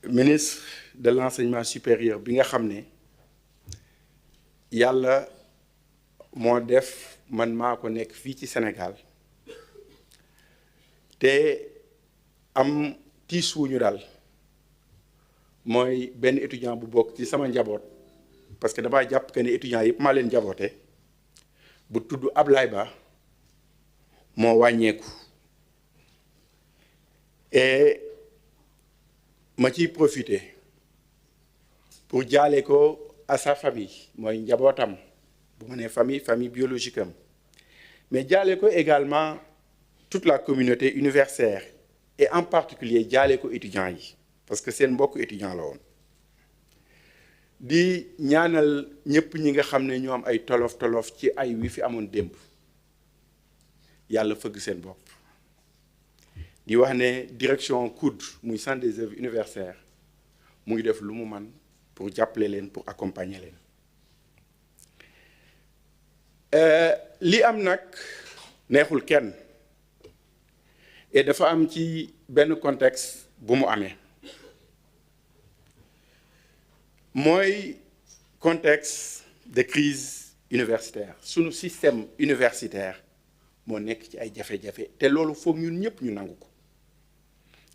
ministre de l'enseignement supérieur bi nga xam ne yàlla moo def man maa ko nekk fii ci Sénégal te am tiis wuñu daal mooy benn étudiant bu bokk ci sama njaboot parce que damaa jàpp que ne étudiants yëpp maa leen njaboote bu tudd Ablaye Ba moo wàññeeku et ma ciy profiter pour jaale ko à sa famille mooy njabootam bu ma nee famille biologique am mais jaale ko également toute la communauté universitaire et en particulier jaale ko étudiants yi parce que seen mbokk étudiant la woon di ñaanal ñëpp ñi nga xam ne ñoo am ay tolof ci ay wi fi amoon démb yàlla fëgg seen bopp di wax ne direction COUD muy centre des œuvres universitaires mu ngi def lu mu man pour jàppale leen pour accompagner leen li am nag neexul kenn et dafa am ci benn contexte bu mu amee mooy contexte de crise universitaire sunu système universitaire moo nekk ci ay jafe-jafe te loolu foog ñun ñëpp ñu nangu ko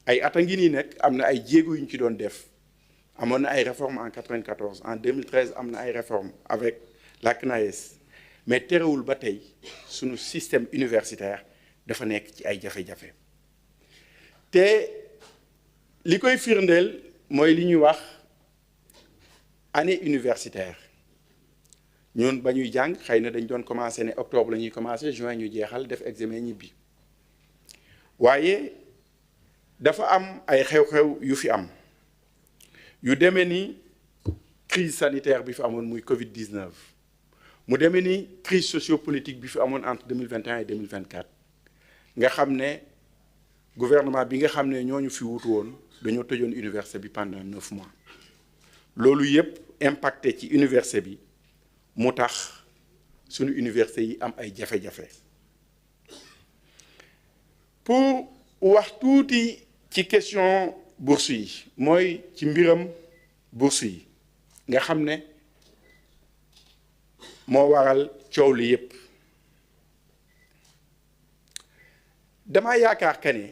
ay at a ngi nii nag am na ay jéego yu ñu ci doon def amoon na ay réformes en 94 en 2013 am na ay réformes avec la CNAES mais terewul ba tey sunu système universitaire dafa nekk ci ay jafe-jafe te li koy firndeel mooy li ñuy wax année universitaire ñun ba ñuy jàng xëy na dañ doon commencé ne octobre la ñuy commencé juin ñu jeexal def examen ñibbi waaye dafa am ay xew-xew yu fi am yu demee ni crise sanitaire bi fi amoon muy Covid-19 mu demee ni crise sociopolitique bi fi amoon entre 2021 et 2024 nga xam ne gouvernement bi nga xam ne ñooñu fi wutu woon dañoo tëjoon université bi pendant 9 mois loolu yépp impacté ci université bi mu tax suñu université yi am ay jafe-jafe pour wax tuuti ci question bourse yi mooy ci mbiram bourse yi nga xam ne moo waral coow li yépp dama yaakaar que ne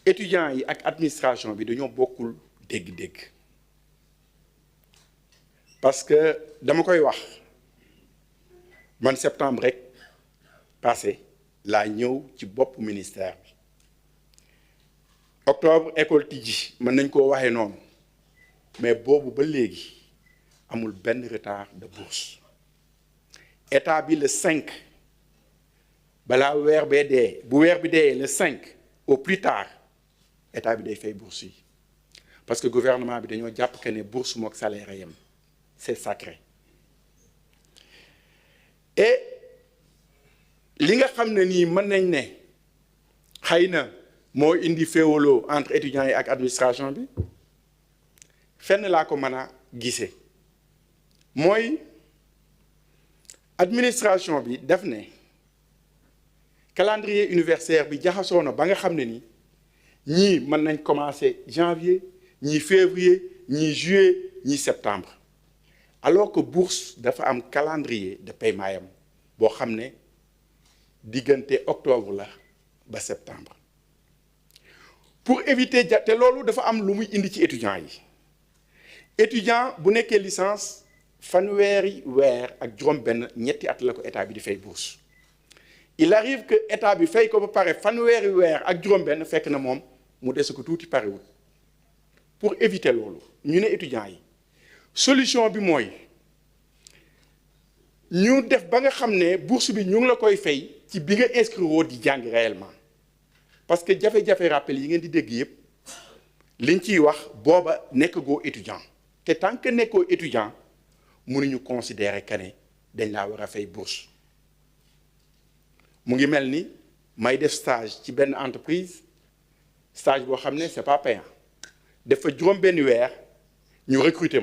étudiants yi ak administration bi dañoo bokkul dégg-dégg parce que dama koy wax man septembre rek passé laa ñëw ci bopp ministère bi octobre école tijji mën nañ koo waxee noonu mais boobu ba léegi amul benn retard de bourse état bi le 5 balaa weer bee dee bu weer bi dee le 5 au plus tard état bi day fay bourse yi parce que gouvernement bi dañoo jàpp que ne bourse mook salaire yem c'est sacré et li nga xam ne nii mën nañ ne xëy na moo indi féewaloo entre étudiants yi ak administration bi fenn laa ko mën a gisee mooy administration bi def ne calendrier universitaire bi jaxasoo na ba nga xam ne ni ñii mën nañ commencer janvier ñii février ñii juillet ñii septembre alors que bourse dafa am calendrier de paiement yam boo xam ne diggante octobre la ba septembre pour éviter te loolu dafa am lu muy indi ci étudiants yi étudiant bu nekkee licence fanweeri weer ak juróom-benn ñetti at la ko état bi di fay bourse il arrive que état bi fay ko ba pare fanweeri weer ak juróom-benn fekk na moom mu des ko tuuti parewul pour éviter loolu ñu ne étudiants yi solution bi mooy ñu def ba nga xam ne bourse bi ñu ngi la koy fay ci bi nga inscrire woo di jàng réellement parce que jafe-jafe rappel yi ngeen di dégg yépp liñ ciy wax booba nekk goo étudiant te tant que nekkoo étudiant mënuñu considérer que ne dañ laa war a fay bourse mu ngi mel ni may def stage ci benn entreprise stage boo xam ne c'est pas payant def fa juróom-benn weer ñu recruter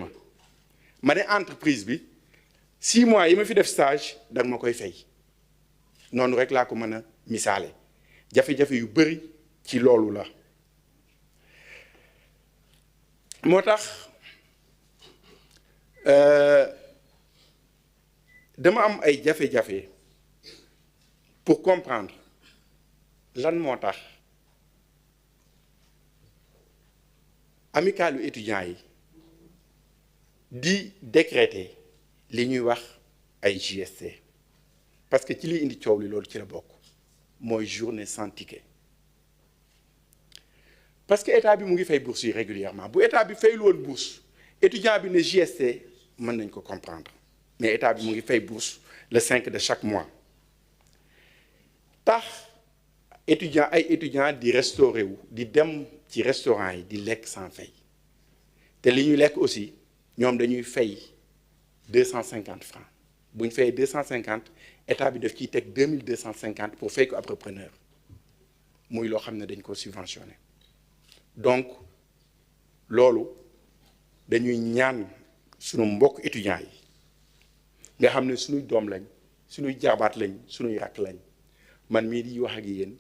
ma ne entreprise bi 6 mois yi ma fi def stage da nga ma koy fay noonu rek laa ko mën a misaale jafe-jafe yu bëri ci loolu la moo tax dama am ay jafe-jafe pour comprendre lan moo tax amicalu étudiants yi di décréter li ñuy wax ay JST parce que ci liy indi coow li loolu ci la bokk mooy journée sans ticket parce que état bi mu ngi fay bourse yi régulièrement bu état bi fayul woon bourse étudiant bi ne JST mën nañ ko comprendre mais état bi mu ngi fay bourse le 5 de chaque mois tax ay étudiants di restaurer wu di dem ci restaurant yi di lekk sans fay te li ñuy lekk aussi ñoom dañuy fay 250 francs bu ñu fayee 250 état bi daf ciy teg 2250 pour fay ko ab repreneur muy loo xam ne dañ ko subventionné donc loolu dañuy ñaan sunu mbokk étudiants yi nga xam ne suñuy doom lañ suñuy jarbaat lañ suñuy rakk lañ man mii di wax ak yéen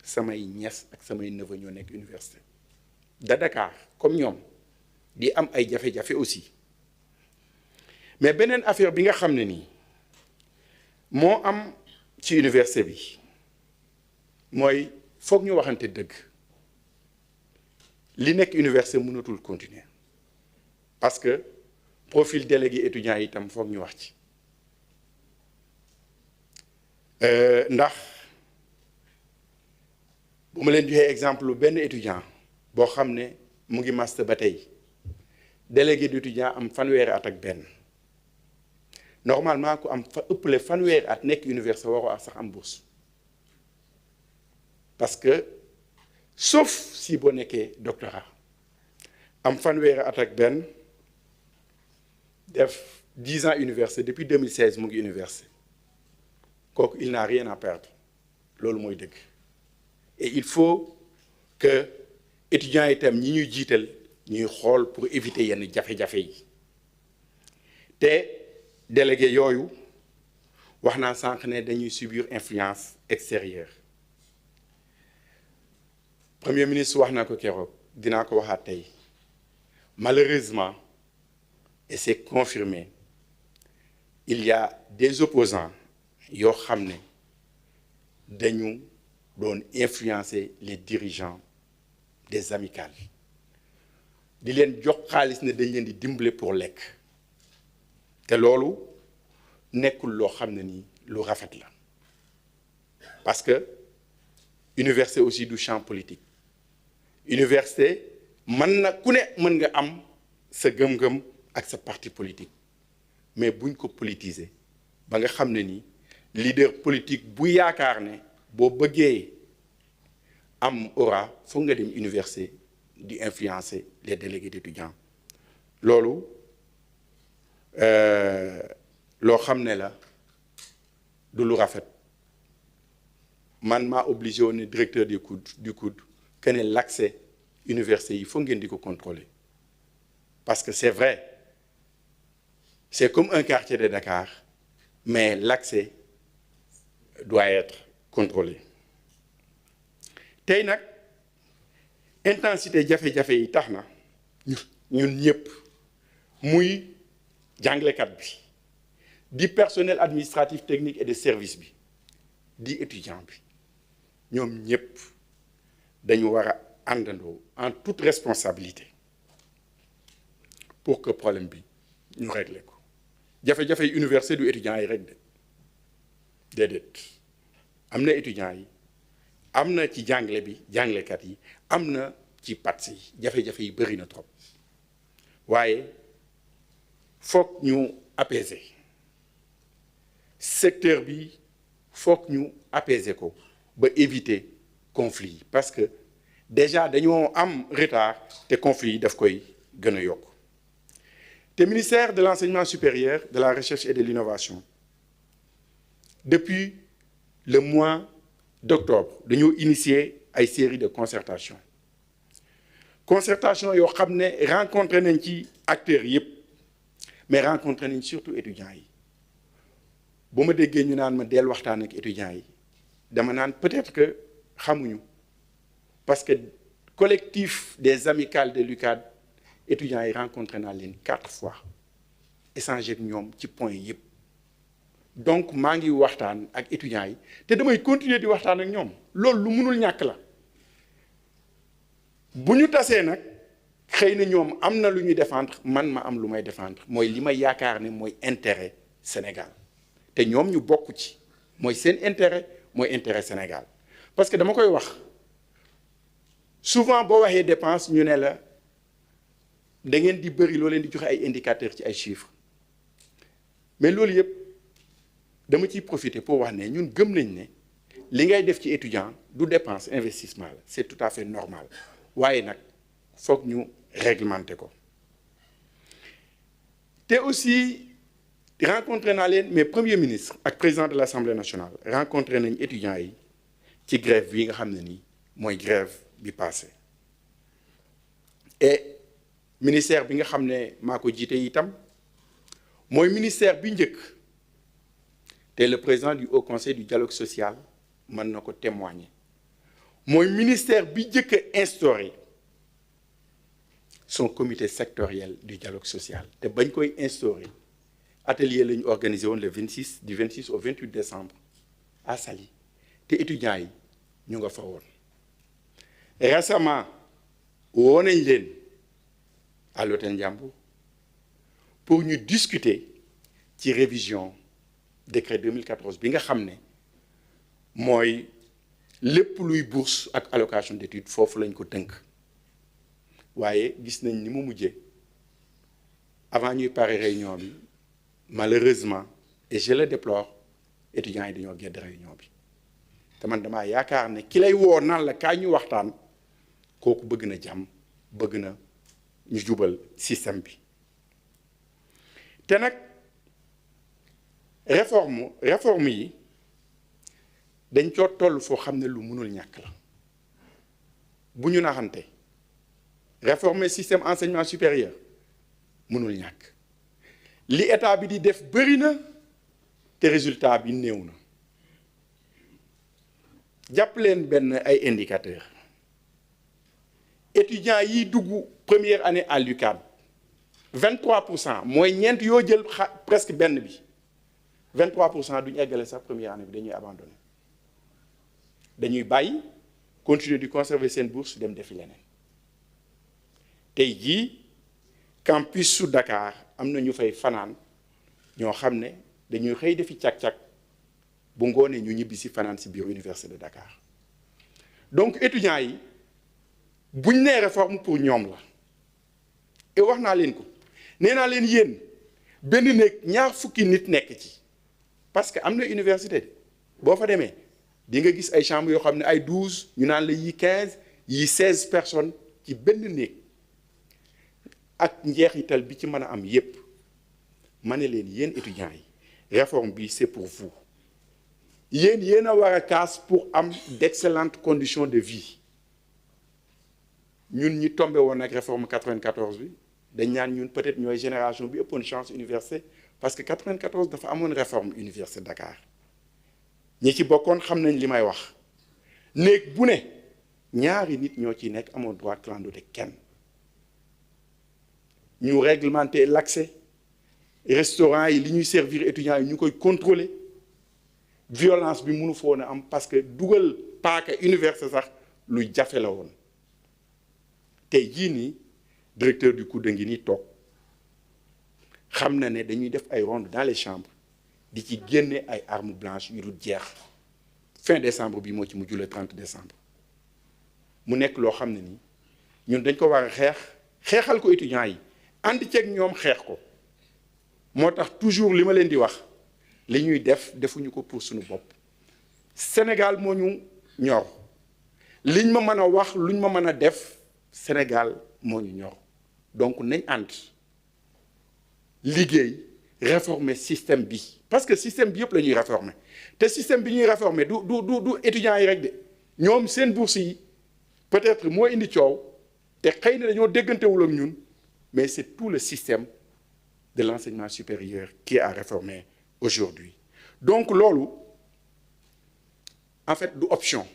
samay ñes ak samay neveu ñoo nekk université de Dakar comme ñoom di am ay jafe-jafe aussi mais beneen affaire bi nga xam ne nii moo am ci université bi mooy foog ñu waxante dëgg li nekk université mënatul continuer parce que profil délégué étudiant yi itam foog ñu wax ci ndax bu ma leen joxee exemple lu benn étudiant boo xam ne mu ngi master ba tey délégué d'étudiant am fanweeri at ak benn normalement ku am fa ëppale fanweeri at nekk université waroo ak sax am bourse parce que sauf si boo nekkee doctorat am fanweeri at ak benn def 10 ans université depuis 2016 mu ngi université kooku il n'a rien à perdre loolu mooy dëgg et il faut que étudiants itam ñi ñuy jiital ñuy xool pour éviter yenn jafe-jafe yi te délégué yooyu wax naa sànq ne dañuy subir influence extérieure premier ministre wax na ko keroog dinaa ko waxaat tey malheureusement et c'est confirmé il y a des opposants yoo xam ne dañu doon influencer les dirigeants des amicales di leen jox xaalis ne dañ leen di dimbale pour lekk te loolu nekkul loo xam ne nii lu rafet la parce que université aussi du champ politique université mën na ku ne mën nga am sa gëm-gëm ak sa parti politique mais buñ ko politiser ba nga xam ne nii leader politique bu yaakaar ne boo bëggee am aura foog nga dem université di influencer les délégués d'étudiants loolu loo xam ne la du lu rafet man maa obligé woon ne directeur du COUD que ne l'accès université yi foog ngeen di ko contrôler parce que c'est vrai c'est comme un quartier de Dakar mais l'accès doit être contrôlé tey nag intensité jafe-jafe yi tax na ñun ñëpp muy jàngalekat bi di personnel administratif technique et de service bi di étudiant bi ñoom ñëpp dañu war a àndandoo en toute responsabilité pour que problème bi ñu régler ko jafe-jafe yi université du étudiant yi rek de déedéet am na étudiants yi am na ci jàngale bi jàngalekat yi am na ci PATS yi jafe-jafe yi bëri na trop waaye foog ñu apaiser secteur bi foog ñu apaiser ko ba éviter conflit yi parce que déjà dañoo am retard te conflit yi daf koy gën a yokk te ministère de l'enseignement supérieur de la recherche et de l'innovation depuis le mois d'octobre dañoo initier ay série de concertation yoo xam ne rencontré nañ ci acteurs yëpp mais rencontré nañ surtout étudiants yi bu ma déggee ñu naan ma del waxtaan ak étudiants yi dama naan peut-être que xamuñu parce que collectif des amicales de l'UCAD étudiants yi rencontré naa leen 4 fois échanger ak ñoom ci point yëpp donc maa ngi waxtaan ak étudiants yi te damay continuer di waxtaan ak ñoom loolu lu mënul ñàkk la bu ñu tasee nag xëy na ñoom am na lu ñuy défendre man ma am lu may défendre mooy li may yaakaar ne mooy intérêt Sénégal te ñoom ñu bokk ci mooy seen intérêt mooy intérêt Sénégal parce que dama koy wax souvent boo waxee dépense ñu ne la da ngeen di bëri loo leen di joxe ay indicateurs ci ay chiffres mais loolu yëpp dama ciy profiter pour wax ne ñun gëm nañ ne li ngay def ci étudiant du dépense investissement la c'est tout à fait normal waaye nag foog ñu réglementer ko te aussi rencontré naa leen mais premier ministre ak président de l'Assemblée nationale rencontré nañ étudiants yi ci grève bi nga xam ne nii mooy grève bi passé et ministère bi nga xam ne maa ko jiite itam mooy ministère bi njëkk te le président du Haut Conseil du dialogue social mën na ko témoigner mooy ministère bi njëkk a instauré son comité sectoriel du dialogue social te bañ koy instauré atelier la ñu organisé woon du 26 au 28 décembre à Saly te étudiants yi ñu nga fa woon récemment woo nañ leen à l'hôtel Ndiambour pour ñu discuter ci révision décret 2014 bi nga xam ne mooy lépp luy bourse ak allocation d'études foofu lañ ko tënk waaye gis nañ ni mu mujjee avant ñuy pare réunion bi malheureusement et je le déplore étudiants yi dañoo gedd réunion bi te man damaa yaakaar ne ki lay woo naan la kaay ñu waxtaan kooku bëgg na jàmm bëgg na ñu jubal système bi te nag réforme yi dañ coo toll foo xam ne lu mënul ñàkk la bu ñu naxante réformer système enseignement supérieur mënul ñàkk li état bi di def bëri na te résultat bi néew na jàpp leen benn ay indicateurs étudiants yi dugg première année à l'UCAD 23% mooy ñeent yoo jël presque benn bi 23% duñu eggale sax première année bi dañuy abandonné dañuy bàyyi continuer di conserver seen bourse dem defi leneen tey jii campus su Dakar am na ñu fay fanaan ñoo xam ne dañuy xëy defi càq-càq bu ngoonee ñu ñibbi si fanaan si biir université de Dakar donc étudiants yi buñ nee réforme pour ñoom la et wax naa leen ko nee naa leen yéen benn néeg ñaar fukki nit nekk ci parce que am na université boo fa demee di nga gis ay chambres yoo xam ne ay 12 ñu naan la yi 15 yi 16 personnes ci benn néeg ak njeexital bi ci mën a am yépp ma ne leen yéen étudiants yi réforme bi c'est pour vous yéen a war a kaas pour am d'excellentes conditions de vie ñun ñi tombé woon ak réforme 94 bi dañ ñaan ñun peut-être ñooy génération bi ëppoon chance université parce que 94 dafa amoon réforme université Dakar ñi ci bokkoon xam nañ li may wax néeg bu ne ñaari nit ñoo ciy nekk amoon droit clandoter kenn ñu réglementer l'accès restaurant yi li ñuy servir étudiants yi ñu koy contrôler violence bi mënu foon a am parce que dugal paaka université sax luy jafe la woon tey jii nii directeur du COUD ngi nii toog xam na ne dañuy def ay rondes dans les chambres di ci génne ay armes blanches yu dul jeex fin décembre bi moo ci mujj le 30 décembre mu nekk loo xam ne nii ñun dañ ko war a xeexal ko étudiants yi ànd ceeg ñoom xeex ko moo tax toujours li ma leen di wax li ñuy defuñu ko pour suñu bopp Sénégal moo ñu ñor liñ ma mën a wax luñ ma mën a def Sénégal moo ñu ñor donc nañ ànd liggéey réformer système bi parce que système bi yëpp la ñuy réformer te système bi ñuy réformer du étudiants yi rek de ñoom seen bourse yi peut-être moo indi coow te xëy na dañoo déggantewul ak ñun mais c'est tout le système de l'enseignement supérieur qui est à réformer aujourd'hui donc loolu en fait du option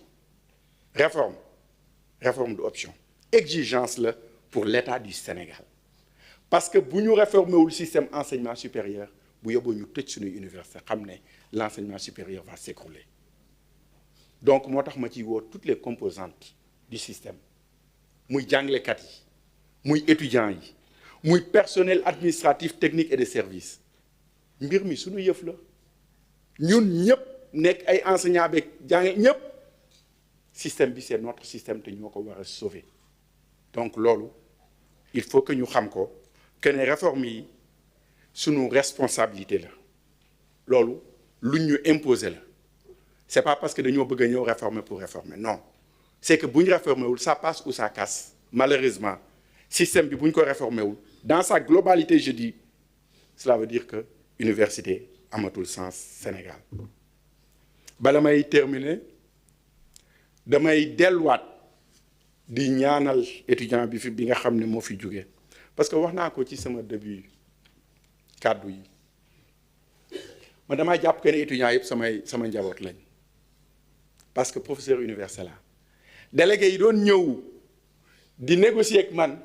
réforme réforme d'option exigence là pour l'État du Sénégal parce que bu ñu réformer wul système enseignement supérieur bu yóbboo ñu tëj suñuy université xam ne l'enseignement supérieur va s'écrouler donc moo tax ma ciy woo toutes les composantes du système muy jàngalekat yi muy étudiants yi muy personnel administratif technique et de service mbir mi suñu yëf la ñun ñëpp nekk ay enseignants beeg jàng ñëpp système bi c'est notre système te ñoo ko war a sauver donc loolu il faut que ñu xam ko que ne réforme yi suñu responsabilité la loolu luñ ñu imposer la c'est pas parce que dañoo bëgg a ñëw réformer pour réformer non c'est que bu ñu réformer wul ça passe ou ça casse malheureusement système bi bu ñu ko réformer wul dans sa globalité je dis cela veut dire que université amatul sens Sénégal bala may terminer damay delluwaat di ñaanal étudiant bi nga xam ne moo fi jóge parce que wax naa ko ci sama début kàddu yi man damaa jàpp que ne étudiants yëpp sama njaboot lañ parce que professeur université la délégué yi doon ñëw di négocier ak man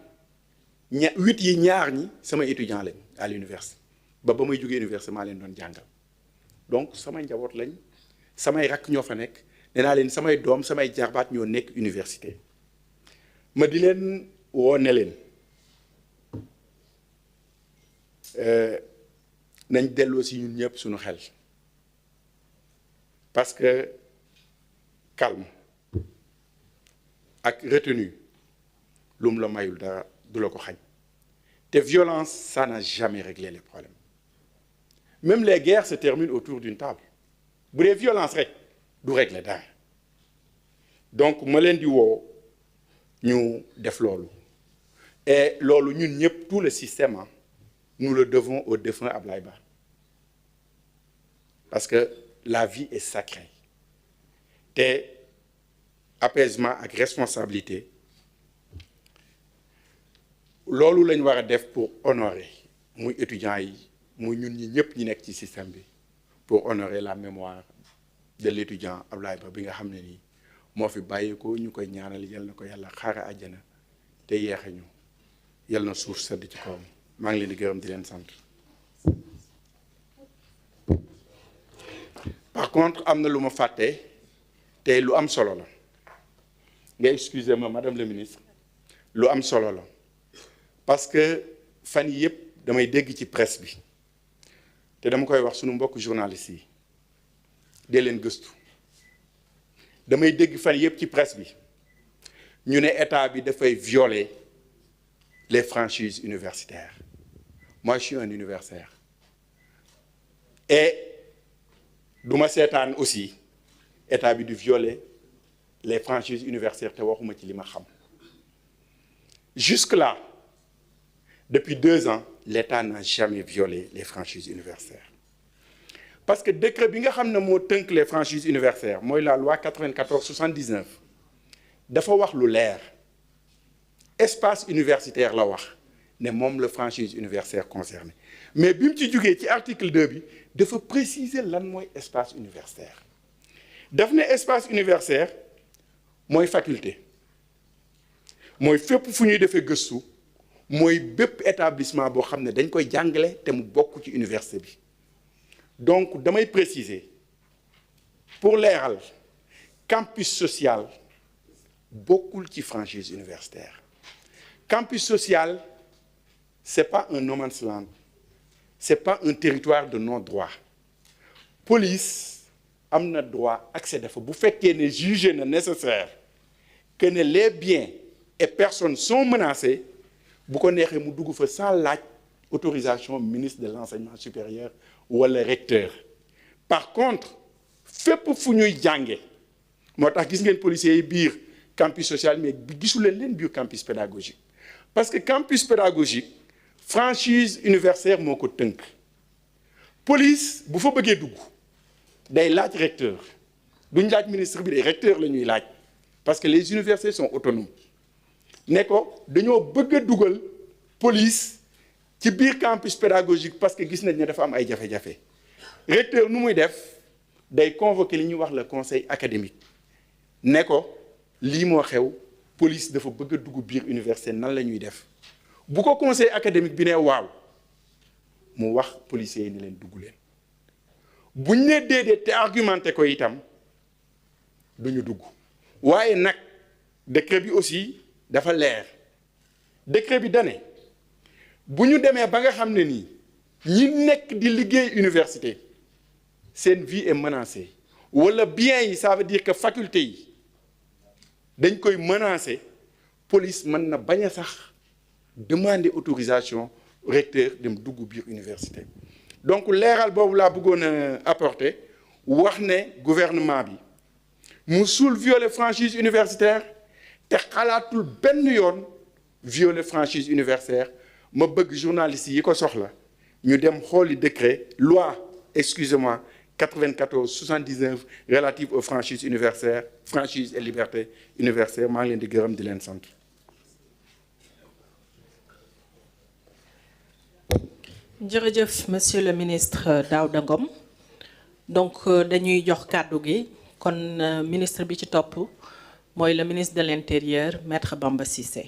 8 yi ñaar ñi sama étudiant lañ à l'université ba may jógee université maa leen doon jàngal donc sama njaboot lañ samay rakk ñoo fa nekk nee naa leen samay doom samay jarbaat ñoo nekk université ma di leen woo ne leen nañ delloo si ñun ñëpp suñu xel parce que calme ak retenue lu mu la mayul dara du la ko xañ te violence ça n'a jamais réglé les problèmes même les guerres se terminent autour d'une table bu dee violence rek du régler dara donc ma leen di woo ñu def loolu et loolu ñun ñëpp tout le système nous le devons au défunt Ablaye Ba parce que la vie est sacrée te apaisement ak responsabilité loolu lañ war a def pour honorer muy étudiants yi muy ñun ñi ñëpp ñi nekk ci système bi pour honorer la mémoire de l'étudiant Ablaye Ba bi nga xam ne nii moo fi bàyyi ko ñu koy ñaanal yal na ko yàlla xaare àjjana te yeexe ñu yal na suuf sedd ci kawam maa ngi leen di gërëm di leen sant. par contre am na lu ma fàtte te lu am solo la nga excusez-moi madame le ministre lu am solo la parce que fan yii yëpp damay dégg ci presse bi te dama koy wax sunu mbokk journalistes yi dee leen gëstu damay dégg fan yëpp ci presse bi ñu ne état bi dafay violer les franchises universitaires moi je suis un universitaire et duma seetaan aussi état bi du violer les franchises universitaires te waxuma ci li ma xam jusque-là depuis 2 ans l'État n'a jamais violé les franchises universitaires parce que décret bi nga xam ne moo tënk les franchises universitaires mooy la loi 94/79 dafa wax lu leer espace universitaire la wax ne moom la franchise universitaire concernée mais bi mu ci jógee ci article 2 bi dafa préciser lan mooy espace universitaire daf ne espace universitaire mooy faculté mooy fépp fu ñuy defee gëstu mooy bépp établissement boo xam ne dañ koy jàngale te mu bokk ci université bi donc damay préciser pour leeral campus social bokkul ci franchise universitaire campus social c'est pas un no man's land c'est pas un territoire de non-droit police am na droit accéder fa bu fekkee ne jugé na nécessaire que ne les biens et personnes sont menacés bu ko neexee mu dugg fa sans laaj autorisation ministre de l'enseignement supérieur wala recteur par contre fépp fu ñuy jànge moo tax gis ngeen policiers yi biir campus social mais gisu leen biir campus pédagogique parce que campus pédagogique franchise universitaire moo ko tënk police bu fa bëggee dugg day laaj recteur duñ laaj ministre bi de recteur la ñuy laaj parce que les universités sont autonomes ne ko dañoo bëgg a dugal police ci biir campus pédagogique parce que gis nañ ne dafa am ay jafe-jafe recteur nu muy def day convoquer li ñuy wax le conseil académique ne ko lii moo xew police dafa bëgg a dugg biir université nan la ñuy def bu ko conseil académique bi ne waaw mu wax policiers yi ni leen dugg leen buñ ne déedéet te argumenté ko itam duñu dugg waaye nag décret bi aussi dafa leer décret bi dane bu ñu demee ba nga xam ne nii ñi nekk di liggéey université seen vie est menacée wala bien yi ça veut dire que faculté yi dañ koy menacer police mën na bañ a sax demander autorisation recteur dem dugg biir université donc leeral boobu laa bëggoon a apporter wax ne gouvernement bi musul violer franchise universitaire te xalaatul benn yoon violer franchise universitaire ma bëgg journalistes yi ko soxla ñu dem xooli décret loi excusez-moi 94 79 relative aux franchises universitaires franchise et liberté universitaire maa ngi leen di gërëm di leen sant. jërëjëf monsieur le ministre Daouda Ngom donc dañuy jox kàddu gi kon ministre bi ci topp mooy le ministre de l'intérieur maître Bamba Cissé.